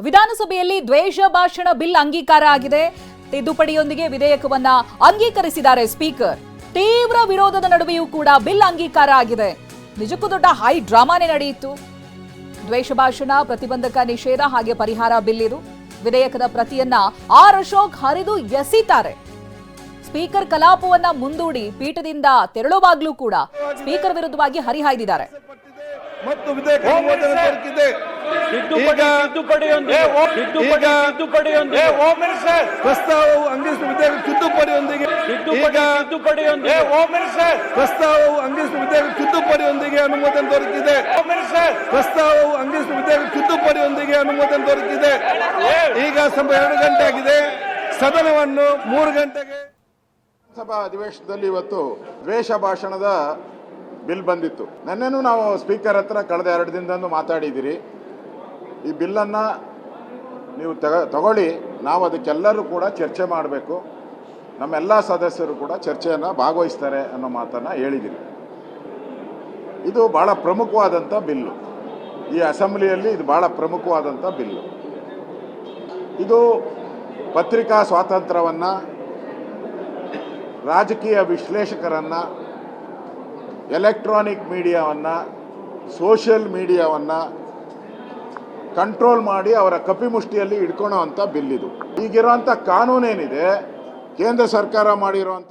ವಿಧಾನಸಭೆಯಲ್ಲಿ ದ್ವೇಷ ಭಾಷಣ ಬಿಲ್ ಅಂಗೀಕಾರ ಆಗಿದೆ. ತಿದ್ದುಪಡಿಯೊಂದಿಗೆ ವಿಧೇಯಕವನ್ನ ಅಂಗೀಕರಿಸಿದ್ದಾರೆ ಸ್ಪೀಕರ್. ತೀವ್ರ ವಿರೋಧದ ನಡುವೆಯೂ ಕೂಡ ಬಿಲ್ ಅಂಗೀಕಾರ ಆಗಿದೆ. ನಿಜಕ್ಕೂ ದೊಡ್ಡ ಹೈ ಡ್ರಾಮಾನೇ ನಡೆಯಿತು. ದ್ವೇಷ ಭಾಷಣ, ಪ್ರತಿಬಂಧಕ ನಿಷೇಧ ಹಾಗೆ ಪರಿಹಾರ ಬಿಲ್ ಇದು. ವಿಧೇಯಕದ ಪ್ರತಿಯನ್ನ ಆರ್ ಅಶೋಕ್ ಹರಿದು ಎಸಿತಾರೆ. ಸ್ಪೀಕರ್ ಕಲಾಪವನ್ನ ಮುಂದೂಡಿ ಪೀಠದಿಂದ ತೆರಳುವಾಗ್ಲೂ ಕೂಡ ಸ್ಪೀಕರ್ ವಿರುದ್ಧವಾಗಿ ಹರಿಹಾಯ್ದಿದ್ದಾರೆ. ಮತ್ತು ವಿಧೇಯಕ ದೊರಕಿದೆ. ಪ್ರಸ್ತಾವವು ಅಂಗೀಕರಿಸಿದ ವಿಧೇಯಕ ತಿದ್ದುಪಡಿಯೊಂದಿಗೆ ಅನುಮೋದನೆ ದೊರಕಿದೆ. ಪ್ರಸ್ತಾವವು ಅಂಗೀಕರಿಸಿದ ವಿಧೇಯಕ ತಿದ್ದುಪಡಿಯೊಂದಿಗೆ ಅನುಮೋದನೆ ದೊರಕಿದೆ. ಈಗ ಸಮಯ 2 ಗಂಟೆ ಆಗಿದೆ. ಸದನವನ್ನು 3 ಗಂಟೆಗೆ ಸಭಾ ಅಧಿವೇಶನದಲ್ಲಿ ಇವತ್ತು ದ್ವೇಷ ಭಾಷಣದ ಬಿಲ್ ಬಂದಿತ್ತು. ನೆನ್ನೆನೂ ನಾವು ಸ್ಪೀಕರ್ ಹತ್ರ ಕಳೆದ 2 ದಿನದಂದು ಮಾತಾಡಿದ್ದೀರಿ. ಈ ಬಿಲ್ಲನ್ನು ನೀವು ತಗೊಳ್ಳಿ, ನಾವು ಅದಕ್ಕೆಲ್ಲರೂ ಕೂಡ ಚರ್ಚೆ ಮಾಡಬೇಕು, ನಮ್ಮೆಲ್ಲ ಸದಸ್ಯರು ಕೂಡ ಚರ್ಚೆಯನ್ನು ಭಾಗವಹಿಸ್ತಾರೆ ಅನ್ನೋ ಮಾತನ್ನು ಹೇಳಿದ್ದೀರಿ. ಇದು ಭಾಳ ಪ್ರಮುಖವಾದಂಥ ಬಿಲ್ಲು. ಈ ಅಸೆಂಬ್ಲಿಯಲ್ಲಿ ಇದು ಭಾಳ ಪ್ರಮುಖವಾದಂಥ ಬಿಲ್ಲು. ಇದು ಪತ್ರಿಕಾ ಸ್ವಾತಂತ್ರ್ಯವನ್ನು, ರಾಜಕೀಯ ವಿಶ್ಲೇಷಕರನ್ನು, ಎಲೆಕ್ಟ್ರಾನಿಕ್ ಮೀಡಿಯಾವನ್ನು, ಸೋಷಿಯಲ್ ಮೀಡಿಯಾವನ್ನು ಕಂಟ್ರೋಲ್ ಮಾಡಿ ಅವರ ಕಪಿಮುಷ್ಟಿಯಲ್ಲಿ ಇಟ್ಕೊಳ್ಳೋ ಅಂಥ ಬಿಲ್ ಇದು. ಈಗಿರೋಂಥ ಕಾನೂನೇನಿದೆ, ಕೇಂದ್ರ ಸರ್ಕಾರ ಮಾಡಿರೋಂಥ